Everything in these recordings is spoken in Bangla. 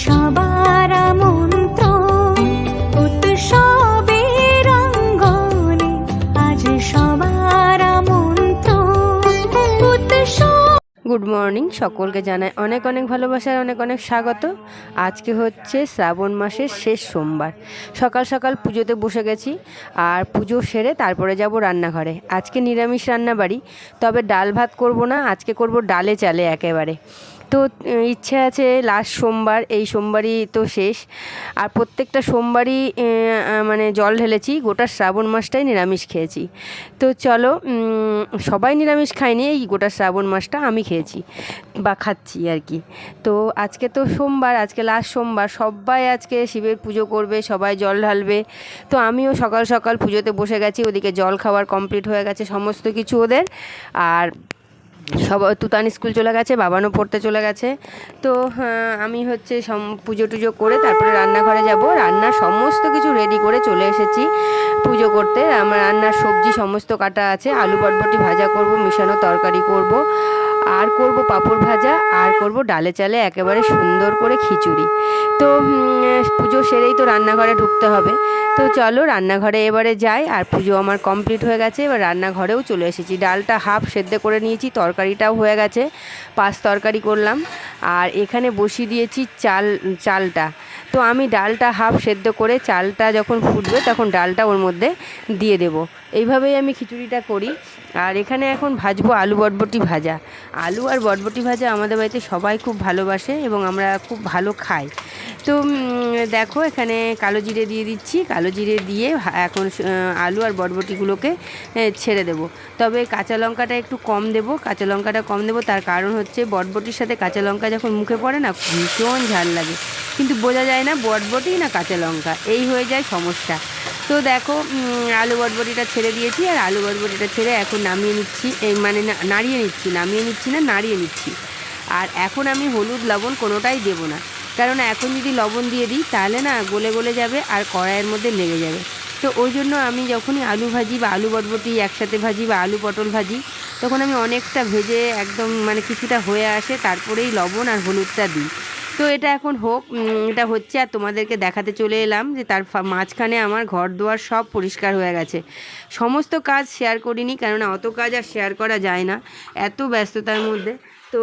সবার আমন্ত্রণ উৎসবের অঙ্গনে, আজ সবার আমন্ত্রণ উৎসব। গুড মর্নিং, সকলকে জানাই অনেক অনেক ভালোবাসার অনেক অনেক স্বাগত। আজকে হচ্ছে শ্রাবণ মাসের শেষ সোমবার। সকাল সকাল পুজোতে বসে গেছি, আর পুজো সেরে তারপরে যাব রান্নাঘরে। আজকে নিরামিষ রান্না বাড়ি, তবে ডাল ভাত করব না, আজকে করব ডালে চালে একেবারে। তো ইচ্ছে আছে লাস্ট সোমবার, এই সোমবারই তো শেষ। আর প্রত্যেকটা সোমবারই মানে জল ঢেলেছি, গোটা শ্রাবণ মাসটাই নিরামিষ খেয়েছি। তো চলো, সবাই নিরামিষ খায়নি, এই গোটা শ্রাবণ মাসটা আমি খেয়েছি বা খাচ্ছি আর কি। তো আজকে তো সোমবার, আজকে লাস্ট সোমবার, সবাই আজকে শিবের পুজো করবে, সবাই জল ঢালবে। তো আমিও সকাল সকাল পুজোতে বসে গেছি, ওদিকে জল খাওয়ার কমপ্লিট হয়ে গেছে সমস্ত কিছু ওদের। আর তুতান স্কুল চলে গেছে, বাবানও পড়তে চলে গেছে। তো আমি হচ্ছে পুজো টুজো করে তারপরে রান্নাঘরে যাব। রান্নার সমস্ত কিছু রেডি করে চলে এসেছি পুজো করতে। আমার রান্নার সবজি সমস্ত কাটা আছে, আলু বটবটি ভাজা করব, মিশানো তরকারি করব, আর করব পাঁপড় ভাজা, আর করব ডালে চালে একেবারে সুন্দর করে খিচুড়ি। তো পুজো সেরেই তো রান্নাঘরে ঢুকতে হবে। তো চলো রান্নাঘরে এবারে যাই। আর পুজো আমার কমপ্লিট হয়ে গেছে, এবার রান্নাঘরেও চলে এসেছি। ডালটা হাফ সেদ্ধ করে নিয়েছি, তরকারিটাও হয়ে গেছে, 5 তরকারি করলাম। আর এখানে বসিয়ে দিয়েছি চালটা। তো আমি ডালটা হাফ সেদ্ধ করে চালটা যখন ফুটবে তখন ডালটা ওর মধ্যে দিয়ে দেব। এইভাবেই আমি খিচুড়িটা করি। আর এখানে এখন ভাজবো আলু বটবটি ভাজা। আলু আর বটবটি ভাজা আমাদের বাড়িতে সবাই খুব ভালোবাসে এবং আমরা খুব ভালো খাই। তো দেখো এখানে কালো জিরে দিয়ে দিচ্ছি, কালো জিরে দিয়ে এখন আলু আর বটবটিগুলোকে ছেড়ে দেব। তবে কাঁচা লঙ্কাটা একটু কম দেব, কাঁচা লঙ্কাটা কম দেবো, তার কারণ হচ্ছে বটবটির সাথে কাঁচা লঙ্কা যখন মুখে পড়ে না ভীষণ ঝাল লাগে, কিন্তু বোঝা যায় না বটবটি না কাঁচা লঙ্কা, এই হয়ে যায় সমস্যা। তো দেখো আলু বটবটিটা ছেড়ে দিয়েছি, আর আলু বটবটিটা ছেড়ে এখন নামিয়ে নিচ্ছি, মানে নাড়িয়ে নিচ্ছি, নামিয়ে নিচ্ছি না নাড়িয়ে নিচ্ছি। আর এখন আমি হলুদ লবণ কোনোটাই দেবো না, কারণ এখন যদি লবণ দিয়ে দিই তাহলে না গলে গলে যাবে আর কড়াইয়ের মধ্যে লেগে যাবে। তো ওই জন্য আমি যখনই আলু ভাজি বা আলু বটবটি একসাথে ভাজি বা আলু পটল ভাজি, তখন আমি অনেকটা ভেজে একদম মানে কিছুটা হয়ে আসে তারপরেই লবণ আর হলুদটা দিই। তো এটা এখন হোক, এটা হচ্ছে, আর তোমাদেরকে দেখাতে চলে এলাম যে তার মাঝখানে আমার ঘর দুয়ার সব পরিষ্কার হয়ে গেছে। সমস্ত কাজ শেয়ার করিনি, কেননা অত কাজ আর শেয়ার করা যায় না এত ব্যস্ততার মধ্যে। তো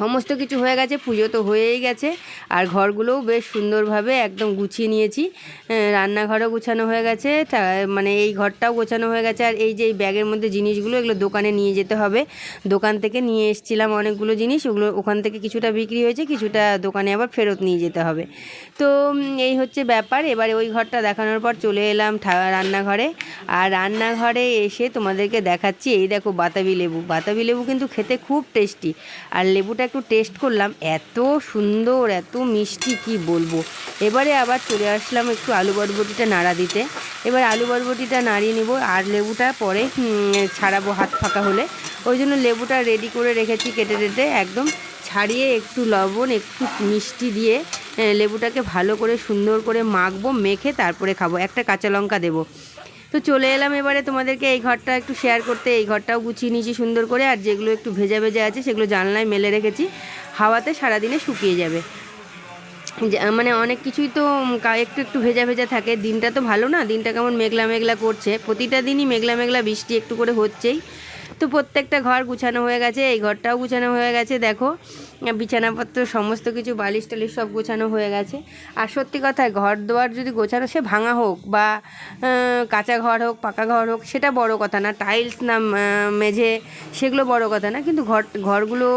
সমস্ত কিছু হয়ে গেছে, পুজো তো হয়েই গেছে, আর ঘরগুলোও বেশ সুন্দরভাবে একদম গুছিয়ে নিয়েছি। রান্নাঘরও গোছানো হয়ে গেছে, মানে এই ঘরটাও গোছানো হয়ে গেছে। আর এই যে এই ব্যাগের মধ্যে জিনিসগুলো, এগুলো দোকানে নিয়ে যেতে হবে। দোকান থেকে নিয়ে এসেছিলাম অনেকগুলো জিনিস, ওগুলো ওখান থেকে কিছুটা বিক্রি হয়েছে, কিছুটা দোকানে আবার ফেরত নিয়ে যেতে হবে। তো এই হচ্ছে ব্যাপার। এবারে ওই ঘরটা দেখানোর পর চলে এলাম রান্নাঘরে। আর রান্নাঘরে এসে তোমাদেরকে দেখাচ্ছি, এই দেখো বাতাবি লেবু। বাতাবি লেবু কিন্তু খেতে খুব টেস্টি, আর লেবুটা একটু টেস্ট করলাম, এত সুন্দর এত মিষ্টি কি বলবো। এবারে আবার চলে আসলাম একটু আলু বটবটিটা নাড়া দিতে। এবার আলু বটবটিটা নাড়িয়ে নিব, আর লেবুটা পরে ছাড়াবো হাত ফাঁকা হলে, ওই জন্য লেবুটা রেডি করে রেখেছি কেটে কেটে একদম ছাড়িয়ে, একটু লবণ একটু মিষ্টি দিয়ে লেবুটাকে ভালো করে সুন্দর করে মাখবো, মেখে তারপরে খাবো, একটা কাঁচা লঙ্কা দেবো। তো চলে এলাম এবারে তোমাদেরকে এই ঘরটা একটু শেয়ার করতে। এই ঘরটাও গুছিয়ে নিয়েছি সুন্দর করে, আর যেগুলো একটু ভেজা ভেজা আছে সেগুলো জানলায় মেলে রেখেছি, হাওয়াতে সারাদিনে শুকিয়ে যাবে। মানে অনেক কিছুই তো একটু একটু ভেজা ভেজা থাকে, দিনটা তো ভালো না, দিনটা কেমন মেঘলা মেঘলা করছে, প্রতিটা দিনই মেঘলা মেঘলা বৃষ্টি একটু করে হচ্ছেই। তো প্রত্যেকটা ঘর গুছানো হয়ে গেছে, এই ঘরটাও গুছানো হয়ে গেছে, দেখো বিছানাপত্র সমস্ত কিছু বালিশ টালিশ সব গোছানো হয়ে গেছে। আর সত্যি কথা, ঘর দুয়ার যদি গোছানো, সে ভাঙা হোক বা কাঁচা ঘর হোক পাকা ঘর হোক, সেটা বড় কথা না, টাইলস না মেঝে, সেগুলো বড় কথা না, কিন্তু ঘরগুলো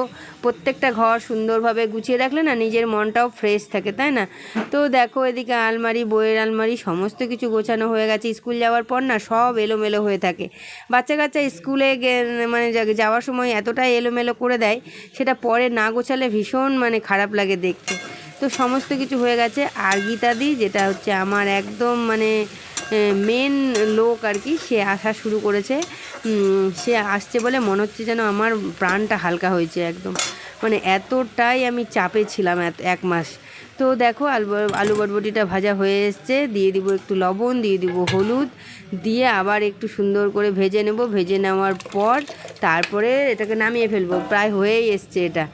প্রত্যেকটা ঘর সুন্দরভাবে গুছিয়ে রাখলে না নিজের মনটাও ফ্রেশ থাকে, তাই না? তো দেখো এদিকে আলমারি, বইয়ের আলমারি সমস্ত কিছু গোছানো হয়ে গেছে। স্কুল যাওয়ার পর না সব এলোমেলো হয়ে থাকে, বাচ্চা কাচ্চা স্কুলে মানে যাওয়ার সময় এতটাই এলোমেলো করে দেয়, সেটা পরে না গোছালে ভীষণ মানে খারাপ লাগে দেখতে। তো সমস্ত কিছু হয়ে গেছে। আর গীতাদি, যেটা হচ্ছে আমার একদম মানে মেন লোক আর কি, সে আসা শুরু করেছে। সে আসছে বলে মনে হচ্ছে যেন আমার প্রাণটা হালকা হয়েছে একদম, মানে এতটাই আমি চাপে ছিলাম এক মাস। তো দেখো আলু বটবটিটা ভাজা হয়ে এসছে, দিয়ে দিব একটু লবণ, দিয়ে দিব হলুদ, দিয়ে আবার একটু সুন্দর করে ভেজে নেব। ভেজে নেওয়ার পর তারপরে এটাকে নামিয়ে ফেলবো, প্রায় হয়েই এসছে এটা।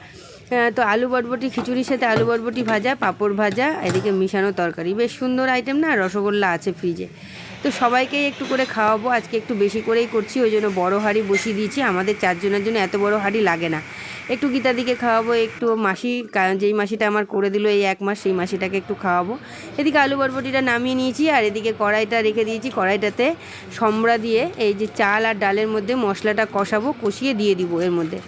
তো আলু বটবটি, খিচুড়ির সাথে আলু বটবটি ভাজা, পাঁপড় ভাজা, এদিকে মিশানো তরকারি, বেশ সুন্দর আইটেম না। রসগোল্লা আছে ফ্রিজে। তো সবাইকেই একটু করে খাওয়াবো, আজকে একটু বেশি করেই করছি, ওই জন্য বড়ো হাঁড়ি বসিয়ে দিয়েছি। আমাদের 4 জনের জন্য এত বড় হাঁড়ি লাগে না। একটু গীতাদিকে খাওয়াবো, একটু মাসি, যেই মাসিটা আমার করে দিল এই 1 মাস, সেই মাসিটাকে একটু খাওয়াবো। এদিকে আলু বরবটিটা নামিয়ে নিয়েছি, আর এদিকে কড়াইটা রেখে দিয়েছি। কড়াইটাতে সম্বরা দিয়ে এই যে চাল আর ডালের মধ্যে মশলাটা কষাবো, কষিয়ে দিয়ে দিব। এর মধ্যে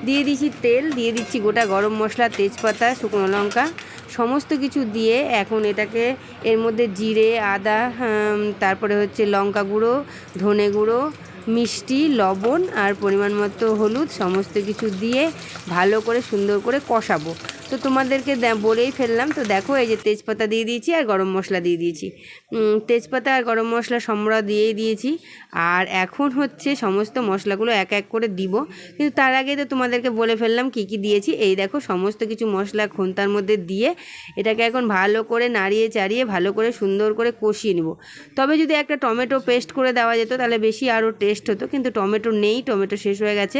দিয়ে দিয়েছি তেল, দিয়ে দিচ্ছি গোটা গরম মশলা, তেজপাতা, শুকনো লঙ্কা, সমস্ত কিছু দিয়ে এখন এটাকে এর মধ্যে জিরে, আদা, তারপরে হচ্ছে লঙ্কা গুঁড়ো, ধনে গুঁড়ো, মিষ্টি, লবণ আর পরিমাণ মতো হলুদ, সমস্ত কিছু দিয়ে ভালো করে সুন্দর করে কষাবো। তো তোমাদেরকে বলেই ফেললাম। তো দেখো এই যে তেজপাতা দিয়ে দিয়েছি আর গরম মশলা দিয়ে দিয়েছি। তেজপাতা আর গরম মশলা সম্বরা দিয়েই দিয়েছি। আর এখন হচ্ছে সমস্ত মশলাগুলো এক এক করে দিব, কিন্তু তার আগে তো তোমাদেরকে বলে ফেললাম কি কি দিয়েছি। এই দেখো সমস্ত কিছু মশলা খোন্তার মধ্যে দিয়ে এটাকে এখন ভালো করে নাড়িয়ে চাড়িয়ে ভালো করে সুন্দর করে কষিয়ে নিব। তবে যদি একটা টমেটো পেস্ট করে দেওয়া যেত তাহলে বেশি আরও টেস্ট হতো, কিন্তু টমেটো নেই, টমেটো শেষ হয়ে গেছে।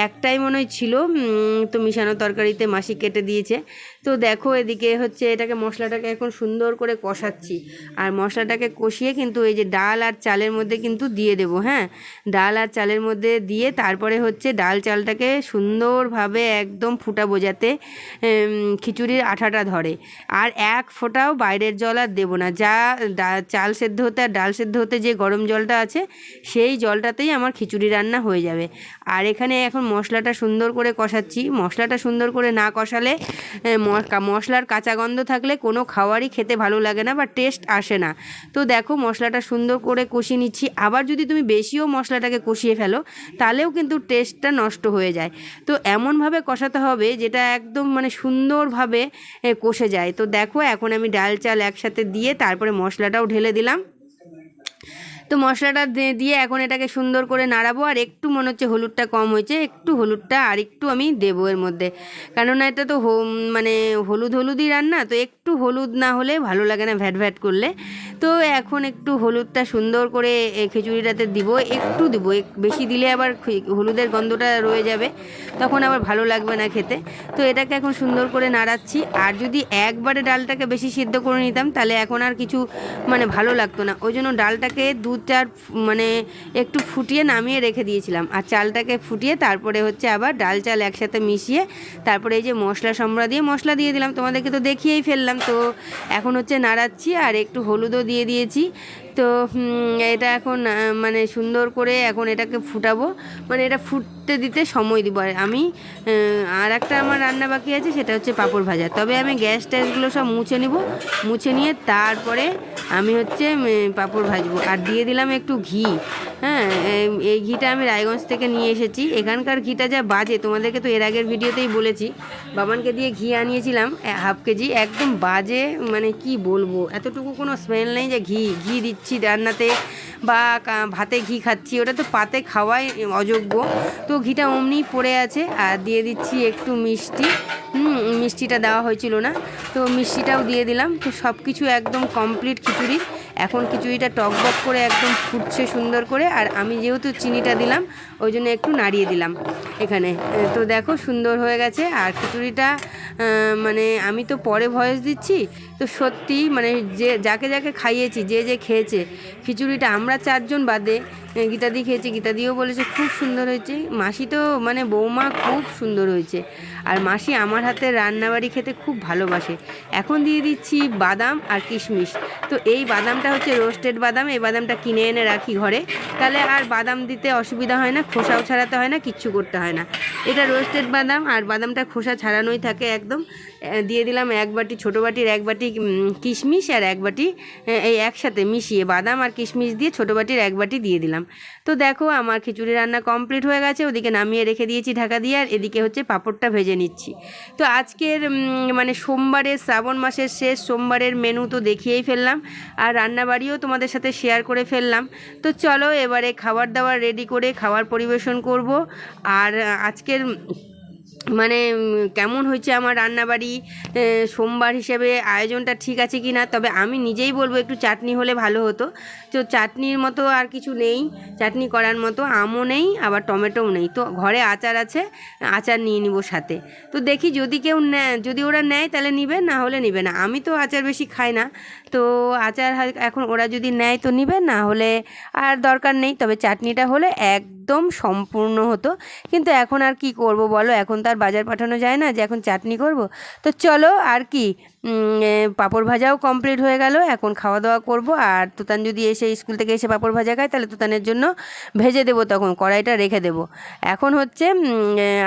একটাই মনে হয় ছিল, তো মিশানো তরকারিতে মাসি কেটে দিয়েছে। তো দেখো এদিকে হচ্ছে এটাকে মশলাটাকে এখন সুন্দর করে কষাচ্ছি, আর মশলাটাকে কষিয়ে কিন্তু এই যে ডাল আর চালের মধ্যে কিন্তু দিয়ে দেবো। হ্যাঁ, ডাল আর চালের মধ্যে দিয়ে তারপরে হচ্ছে ডাল চালটাকে সুন্দরভাবে একদম ফুটাবো, যাতে খিচুড়ির আঠাটা ধরে। আর এক ফোঁটাও বাইরের জল আর দেবো না। যা চাল সেদ্ধ হতে আর ডাল সেদ্ধ হতে যে গরম জলটা আছে, সেই জলটাতেই আমার খিচুড়ি রান্না হয়ে যাবে। আর এখানে এখন মশলাটা সুন্দর করে কষাচ্ছি। মশলাটা সুন্দর করে না কষালে, মশলার কাঁচা গন্ধ থাকলে কোনো খাবারই খেতে ভালো লাগে না বা টেস্ট আসে না। তো দেখো মশলাটা সুন্দর করে কষিয়ে নিচ্ছি। আবার যদি তুমি বেশিও মশলাটাকে কষিয়ে ফেলো তাহলেও কিন্তু টেস্টটা নষ্ট হয়ে যায়। তো এমনভাবে কষাতে হবে যেটা একদম মানে সুন্দরভাবে কষে যায়। তো দেখো এখন আমি ডাল চাল একসাথে দিয়ে তারপরে মশলাটাও ঢেলে দিলাম। তো মশলাটা দিয়ে এখন এটাকে সুন্দর করে নাড়াবো। আর একটু মনে হচ্ছে হলুদটা কম হয়েছে, একটু হলুদটা আর একটু আমি দেবো এর মধ্যে, কেননা এটা তো মানে হলুদই রান্না, তো একটু হলুদ না হলে ভালো লাগে না ভ্যাট ভ্যাট করলে। তো এখন একটু হলুদটা সুন্দর করে খিচুড়িটাতে দিব, একটু দিব, বেশি দিলে আবার হলুদের গন্ধটা রয়ে যাবে, তখন আবার ভালো লাগবে না খেতে। তো এটাকে এখন সুন্দর করে নাড়াচ্ছি। আর যদি একবারে ডালটাকে বেশি সিদ্ধ করে নিতাম তাহলে এখন আর কিছু মানে ভালো লাগতো না, ওই জন্য ডালটাকে মানে একটু ফুটিয়ে নামিয়ে রেখে দিয়েছিলাম, আর চালটাকে ফুটিয়ে তারপরে হচ্ছে আবার ডাল চাল একসাথে মিশিয়ে তারপরে এই যে মশলা সম্বরা দিয়ে মশলা দিয়ে দিলাম, তোমাদেরকে তো দেখিয়েই ফেললাম। তো এখন হচ্ছে নাড়াচ্ছি আর একটু হলুদও দিয়ে দিয়েছি। তো এটা এখন মানে সুন্দর করে এখন এটাকে ফুটাবো, মানে এটা ফুটতে দিতে সময় দিব। আর আমি আর একটা আমার রান্না বাকি আছে, সেটা হচ্ছে পাঁপড় ভাজা। তবে আমি গ্যাস ট্যাসগুলো সব মুছে নিব, মুছে নিয়ে তারপরে আমি হচ্ছে পাঁপড় ভাজবো। আর দিয়ে দিলাম একটু ঘি। হ্যাঁ, এই ঘিটা আমি রায়গঞ্জ থেকে নিয়ে এসেছি। এখানকার ঘিটা যা বাজে, তোমাদেরকে তো এর আগের ভিডিওতেই বলেছি, বাবানকে দিয়ে ঘি আনিয়েছিলাম 1/2 কেজি, একদম বাজে, মানে কি বলবো, এতটুকু কোনো স্মেল নেই যে ঘি দিচ্ছি রান্নাতে বা ভাতে ঘি খাচ্ছি, ওটা তো পাতে খাওয়াই অযোগ্য। তো ঘিটা অমনি পড়ে আছে। আর দিয়ে দিচ্ছি একটু মিষ্টি, মিষ্টিটা দেওয়া হয়েছিল না, তো মিষ্টিটাও দিয়ে দিলাম। তো সব কিছু একদম কমপ্লিট খিচুড়ি। এখন খিচুড়িটা টকবক করে একদম ফুটছে সুন্দর করে। আর আমি যেহেতু চিনিটা দিলাম ওই জন্য একটু নাড়িয়ে দিলাম এখানে। তো দেখো সুন্দর হয়ে গেছে। আর খিচুড়িটা মানে আমি তো পরে ভয়েস দিচ্ছি, তো সত্যি মানে যাকে খাইয়েছি, যে খেয়েছে খিচুড়িটা, আমরা 4 জন বাদে গীতাদি খেয়েছে, গীতাদিও বলেছে খুব সুন্দর হয়েছে। মাসি তো মানে বৌমা খুব সুন্দর হয়েছে। আর মাসি আমার হাতে রান্নাবাড়ি খেতে খুব ভালোবাসে। এখন দিয়ে দিচ্ছি বাদাম আর কিশমিশ। তো এই বাদামটা হচ্ছে রোস্টেড বাদাম, এই বাদামটা কিনে এনে রাখি ঘরে, তাহলে আর বাদাম দিতে অসুবিধা হয় না, খোসাও ছাড়াতে হয় না, কিচ্ছু করতে হয় না। এটা রোস্টেড বাদাম, আর বাদামটা খোসা ছাড়ানোই থাকে একদম। দিয়ে দিলাম 1 বাটি, ছোটো বাটির 1 বাটি কিশমিশ, আর 1 বাটি এই একসাথে মিশিয়ে বাদাম আর কিশমিশ দিয়ে ছোটো বাটির 1 বাটি দিয়ে দিলাম। তো দেখো আমার খিচুড়ি রান্না কমপ্লিট হয়ে গেছে, ওদিকে নামিয়ে রেখে দিয়েছি ঢাকা দিয়ে, আর এদিকে হচ্ছে পাঁপড়টা ভেজে নিচ্ছি। তো আজকের মানে সোমবারের, শ্রাবণ মাসের শেষ সোমবারের মেনু তো দেখিয়েই ফেললাম, আর রান্নাবাড়িও তোমাদের সাথে শেয়ার করে ফেললাম। তো চলো এবারে খাবার দাবার রেডি করে খাবার পরিবেশন করব। আর আজকের মানে কেমন হয়েছে আমার রান্নাবাড়ি সোমবার হিসেবে আয়োজনটা ঠিক আছে কি না। তবে আমি নিজেই বলবো একটু চাটনি হলে ভালো হতো। তো চাটনির মতো আর কিছু নেই, চাটনি করার মতো আমও নেই, আবার টমেটোও নেই। তো ঘরে আচার আছে, আচার নিয়ে নিব সাথে। তো দেখি যদি কেউ নেয়, যদি ওরা নেয় তাহলে নিবে, না হলে নিবে না। আমি তো আচার বেশি খাই না, তো আচার এখন ওরা যদি নেয় তো নিবে, না হলে আর দরকার নেই। তবে চাটনিটা হলে একদম সম্পূর্ণ হতো। কিন্তু এখন আর কি করব বলো, এখন তো আর বাজার পাঠানো যায় না যে এখন চাটনি করব। তো চলো আর কি, পাঁপড় ভাজাও কমপ্লিট হয়ে গেল, এখন খাওয়া দাওয়া করব। আর তুতান যদি এসে স্কুল থেকে এসে পাঁপড় ভাজা খায় তাহলে তুতানের জন্য ভেজে দেবো, তখন কড়াইটা রেখে দেবো। এখন হচ্ছে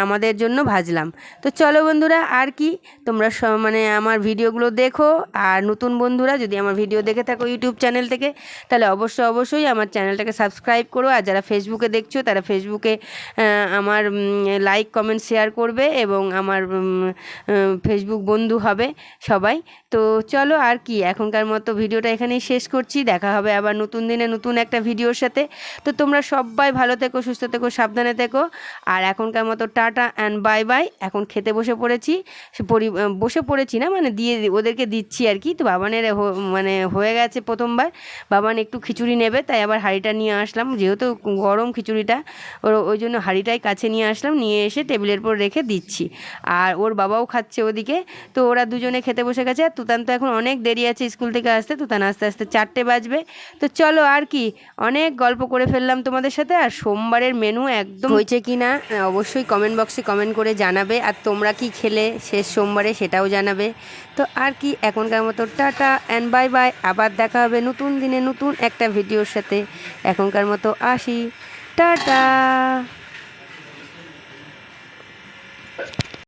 আমাদের জন্য ভাজলাম। তো চলো বন্ধুরা, আর কি তোমরা মানে আমার ভিডিওগুলো দেখো। আর নতুন বন্ধুরা যদি আমার ভিডিও দেখে থাকো ইউটিউব চ্যানেল থেকে, তাহলে অবশ্যই আমার চ্যানেলটাকে সাবস্ক্রাইব করো। আর যারা ফেসবুকে দেখছো তারা ফেসবুকে আমার লাইক কমেন্ট শেয়ার করবে এবং আমার ফেসবুক বন্ধু হবে সবাই। তো চলো আর কি, এখনকার মতো ভিডিওটা এখানেই শেষ করছি। দেখা হবে আবার নতুন দিনে নতুন একটা ভিডিওর সাথে। তো তোমরা সবাই ভালো থেকো, সুস্থ থেকো, সাবধানে থেকো। আর এখনকার মতো টাটা অ্যান্ড বাই বাই। এখন খেতে বসে পড়েছি, বসে পড়েছি না মানে দিয়ে ওদেরকে দিচ্ছি আর কি। তো বাবানের মানে হয়ে গেছে প্রথমবার, বাবান একটু খিচুড়ি নেবে, তাই আবার হাঁড়িটা নিয়ে আসলাম, যেহেতু গরম খিচুড়িটা, ওই জন্য হাঁড়িটাই কাছে নিয়ে আসলাম, নিয়ে এসে টেবিলের উপর রেখে দিচ্ছি। আর ওর বাবাও খাচ্ছে ওদিকে। তো ওরা দুজনে খেতে বসে গেছে। আর তুতান তো এখন অনেক দেরি আছে স্কুল থেকে আসতে, তুতান আস্তে আস্তে 4টে বাজবে। তো চলো আর কি, অনেক গল্প করে ফেললাম তোমাদের সাথে। আর সোমবারের মেনু একদম হয়েছে কি না অবশ্যই কমেন্ট বক্সে কমেন্ট করে জানাবে। আর তোমরা কি খেলে শেষ সোমবারে সেটাও জানাবে। তো আর কি, এখনকার মতো টাটা অ্যান্ড বাই বাই। আবার দেখা হবে নতুন দিনে নতুন একটা ভিডিওর সাথে। এখনকার মতো আসি, টাটা।